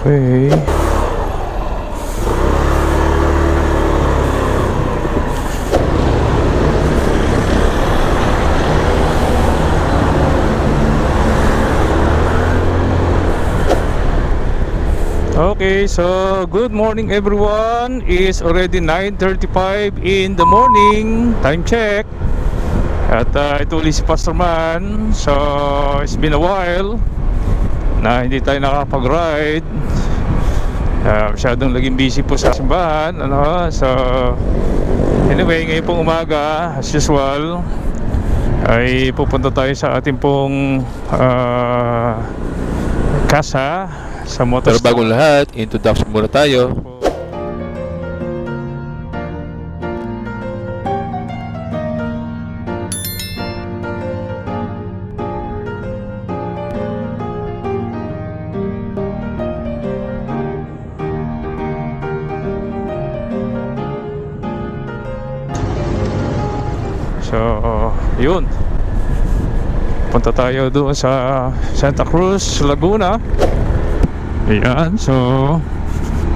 Okay. Okay, so good morning everyone. It's already 9:35 in the morning. Time check. At ito ulit si Pastor Man. So it's been a while na hindi tayo nakapag-ride. Masyadong laging busy po sa simbahan, So anyway, ngayon pong umaga, as usual, ay pupunta tayo sa ating pong kasa sa motor. Pero bagong lahat, introduction muna tayo. So, yun. Punta tayo doon sa Santa Cruz, Laguna. Ayan, so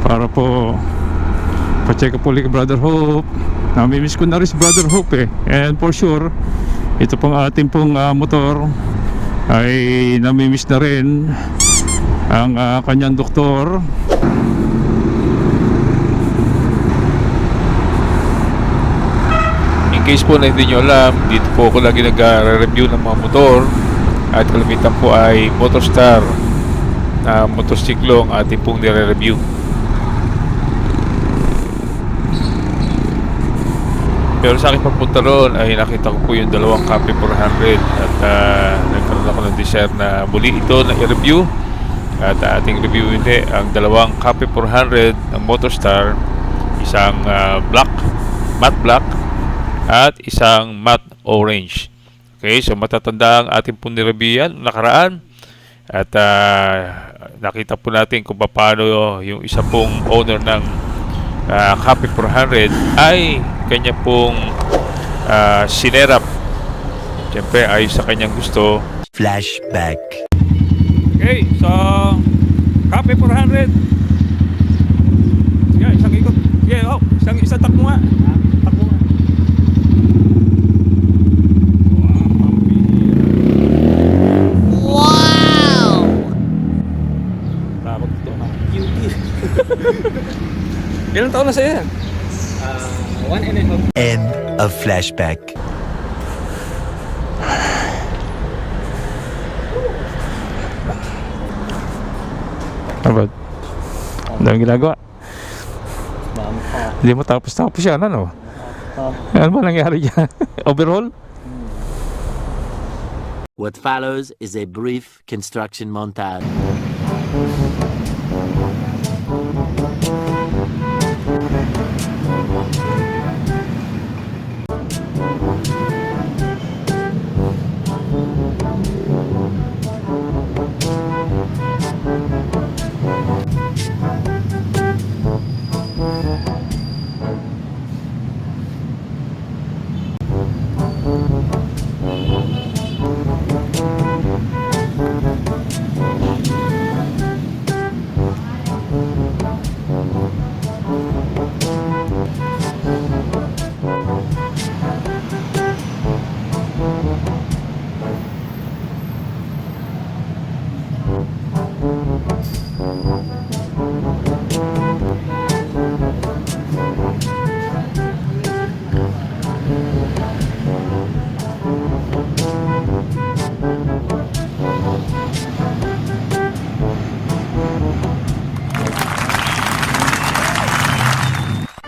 para po pa-check up ulit kay Brother Hope. Namimiss ko na rin si Brother Hope And for sure, ito pong ating pong motor ay namimiss na rin ang kanyang doktor. In case po na hindi nyo alam, dito po ako lagi nag-review ng mga motor. At kalamitan po ay Motorstar na motorsiklo ang ating pong nire-review. Pero sa aking pagpunta roon ay nakita ko po yung dalawang Cafe 400 at nagkaroon ako ng desire na muli ito na i-review. At ating review hindi ang dalawang Cafe 400 ng Motorstar, isang matte black at isang matte orange. Okay, so matatanda ang ating pong nireview yan nakaraan. At nakita po natin kung paano yung isa pong owner ng Cafe 400 ay kanya pong sinerap. Siyempre ay sa kanyang gusto. Flashback. Okay, so Cafe 400. Sige, isang ikot. Sige, isang takbo nga. Takbo nga. Ilang taon na sa'yo yan? 1.5. End of flashback. Abad. Ang daming ginagawa. Hindi mo tapos yan, ano? Ano ba nangyari dyan? Overhaul? What follows is a brief construction montage.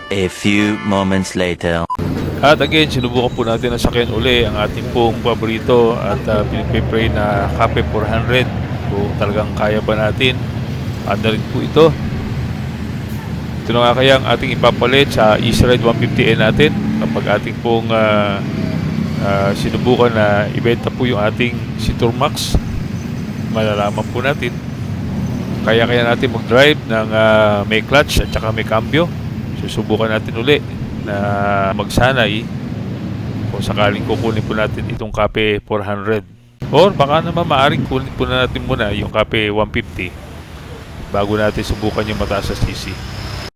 A few moments later. At again, sinubukan po natin na sakyan uli ang ating pong paborito at pinipray na Cafe 400 kung talagang kaya ba natin. Anda rin po ito. Ito na nga kaya ang ating ipapalit sa Easterride 150N natin kapag ating pong sinubukan na ibenta po yung ating Citroen Max. Malalaman po natin kaya natin mag-drive ng may clutch at saka may cambio. Susubukan natin uli na magsanay kung sakaling kukunin po natin itong Cafe 400 or baka naman maaaring kunin po natin muna yung Cafe 150 bago natin subukan yung mataas sa CC.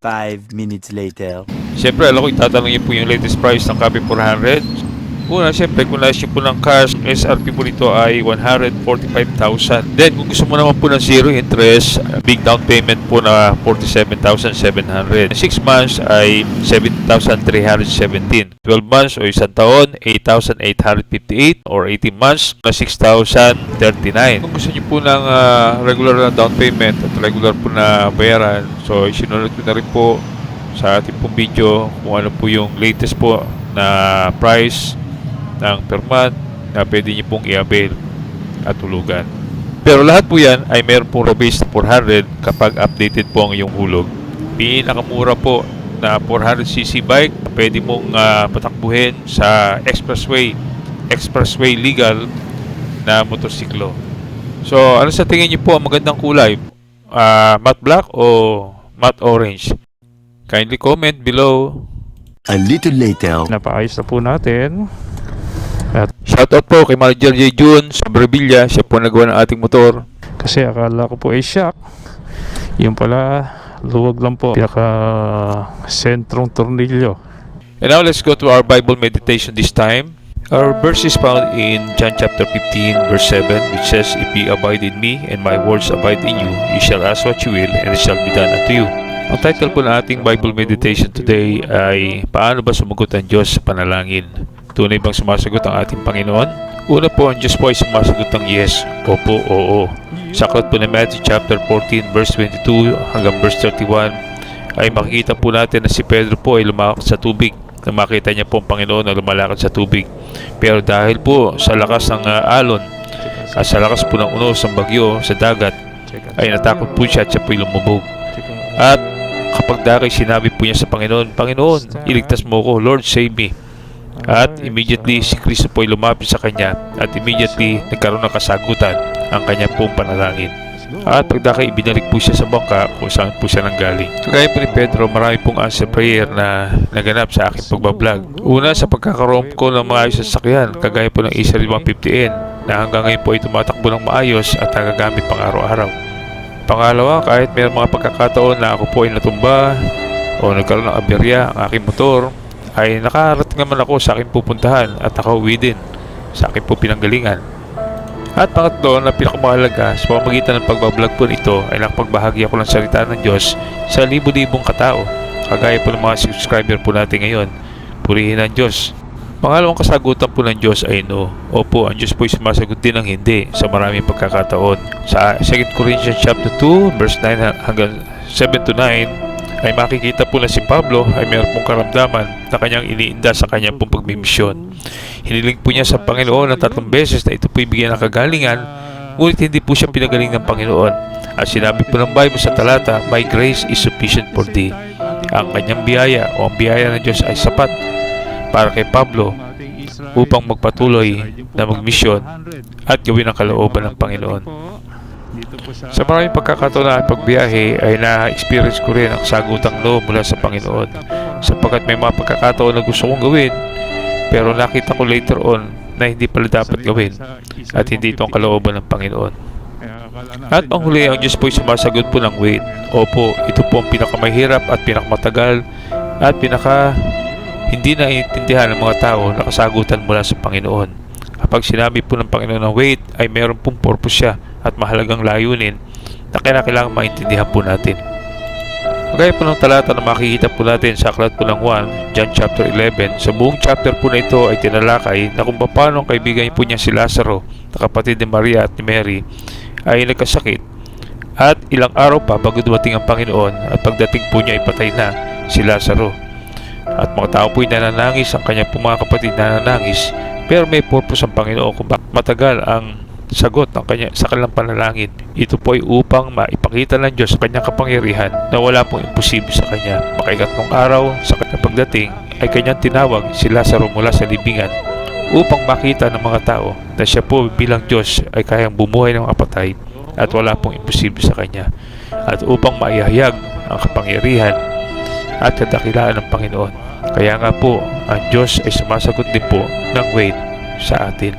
5 minutes later. Siyempre, alam ko itatanungin po yung latest price ng Copy 400. Una, siyempre, kung nais nyo po ng cash, SRP po nito ay 145,000. Then, kung gusto mo naman po ng zero interest, big down payment po na 47,700. 6 months ay 70,317. 12 months o isang taon, 8,858. Or 18 months na 6,039. Kung gusto nyo po ng regular na down payment at regular po na bayaran, so isinunod ko na rin po sa ating pong video kung ano po yung latest po na price ng per month na pwede nyo pong i-avail at tulugan. Pero lahat po yan ay meron pong rebase na 400 kapag updated po ang iyong hulog. Pinakamura po na 400cc bike pwede mong patakbuhin sa expressway legal na motorsiklo. So ano sa tingin nyo po ang magandang kulay? Matte black o matte orange? Kindly comment below. A little later. Napaayos na po natin. At Shoutout po kay Manager J. Jun sa Brevilla. Siya po nagawa ng ating motor. kasi akala ko po ay shock. Yung pala, luwag lang po. Pinaka sentrong tornilyo. And now let's go to our Bible meditation this time. Our verse is found in John chapter 15 verse 7, which says, "If ye abide in me and my words abide in you, ye shall ask what you will and it shall be done unto you." Ang title po ng ating Bible meditation today ay Paano ba sumagot ang Diyos sa panalangin? Tunay bang sumasagot ang ating Panginoon? Una po, ang Diyos po ay sumasagot ng yes, opo, oo. Sa aklat po ng Matthew chapter 14 verse 22 hanggang verse 31 ay makikita po natin na si Pedro po ay lumakad sa tubig. Nang makita niya po ang Panginoon na lumalakad sa tubig. Pero dahil po sa lakas ng alon at sa lakas po ng unos ng bagyo sa dagat ay natakot po siya at siya po ay lumubog. At kapag dakay sinabi po niya sa Panginoon, "Panginoon, iligtas mo ko, Lord, save me." At immediately si Kristo po ay lumapit sa kanya at immediately nagkaroon ng kasagutan ang kanya pong panalangin. At pagdakay ibinalik po siya sa bangka kung saan po siya nanggaling. Kagaya po ni Pedro, marami pong answer prayer na naganap sa aking pagbablog. Una, sa pagkakaroon ko ng maayos na sasakyan, kagaya po ng Israel 150N na hanggang ngayon po ay tumatakbo ng maayos at nagagamit pang araw-araw. Pangalawa, kahit may mga pagkakataon na ako po ay natumba o nagkaroon ng aberya ang aking motor, ay nakarating naman ako sa aking pupuntahan at nakauwi din sa aking po pinanggalingan. At pangatlo, na pinakamahalaga sa pamamagitan ng pagbablog po nito ay nakapagbahagi ako ng salita ng Diyos sa libo-libong katao, kagaya po ng mga subscriber po natin ngayon. Purihin ang Diyos. Pangalawang kasagutan po ng Diyos ay no. Opo, ang Diyos po ay sumasagot din ng hindi sa maraming pagkakataon. Sa 2 Corinthians chapter 2 verse 9 hanggang 7 to 9 ay makikita po na si Pablo ay mayroon pong karamdaman na kanyang iniinda sa kanyang pong pagmimisyon. Hiniling po niya sa Panginoon ng 3 beses na ito po ibigyan ng kagalingan, ngunit hindi po siya pinagaling ng Panginoon. At sinabi po ng Bible sa talata, "My grace is sufficient for thee." Ang kanyang biyaya o ang biyaya ng Diyos ay sapat para kay Pablo upang magpatuloy na magmisyon at gawin ang kalooban ng Panginoon. Sa maraming pagkakataon na pagbiyahe ay na-experience ko rin ang kasagutang loob mula sa Panginoon, sapagkat may mga pagkakataon na gusto kong gawin pero nakita ko later on na hindi pala dapat gawin at hindi ito ang kalooban ng Panginoon. At panghuli, ang Diyos po ay sumasagot po ng wait. Opo, ito po ang pinakamahirap at pinakamatagal at hindi naiintindihan ng mga tao na kasagutan mula sa Panginoon. Kapag sinabi po ng Panginoon ng wait, ay meron pong purpose siya at mahalagang layunin na kailangang maintindihan po natin. Kagaya po ng talata na makikita po natin sa aklat po ng 1, John chapter 11, sa buong chapter po na ito ay tinalakay na kung paano ang kaibigan po niya si Lazaro, na kapatid ni Maria at ni Mary, ay nagkasakit. At ilang araw pa bago dumating ang Panginoon at pagdating po niya ay patay na si Lazaro. At mga tao po ay nananangis, ang kanya po mga kapatid nananangis, pero may purpose ang Panginoon kung bakit matagal ang sagot ng sa kanilang panalangin. Ito po ay upang maipakita ng Diyos sa kanyang kapangyarihan na wala pong imposible sa kanya. Makaikatlong araw sa kanyang pagdating ay kanyang tinawag si Lazaro mula sa libingan upang makita ng mga tao na siya po bilang Diyos ay kayang bumuhay ng mga patay at wala pong imposible sa kanya, at upang maihayag ang kapangyarihan at kadakilaan ng Panginoon. Kaya nga po, ang Diyos ay sumasagot din po ng wait sa atin.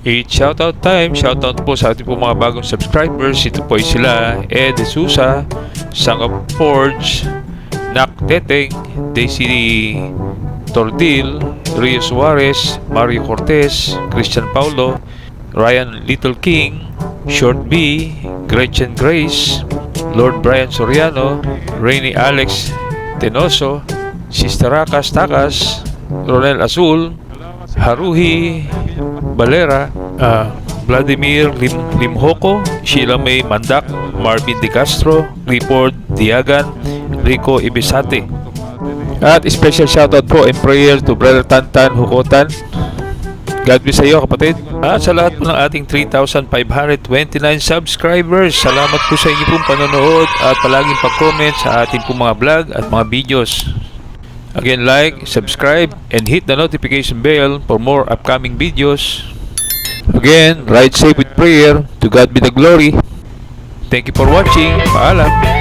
It's shoutout time. Shoutout po sa ating po mga bagong subscribers. Ito po ay sila Ed De Sousa, Sang of Forge, Nak Teteng, Daisy Tordil, Rio Suarez, Mario Cortez, Christian Paulo, Ryan Little King, Short B, Gretchen Grace, Lord Brian Soriano, Rainy Alex Tenoso, Sister Rakas Takas, Ronel Azul, Haruhi Valera, Vladimir Limhoko, Sheila May Mandak, Marvin De Castro, Report Diagan, Rico Ibisate. At special shoutout po and prayer to Brother Tantan Hukotan. God bless sa iyo, kapatid. At sa lahat po ng ating 3,529 subscribers, salamat po sa inyo pong panonood at palaging pag-comment sa ating pong mga vlog at mga videos. Again, like, subscribe, and hit the notification bell for more upcoming videos. Again, ride safe with prayer. To God be the glory. Thank you for watching. Paalam.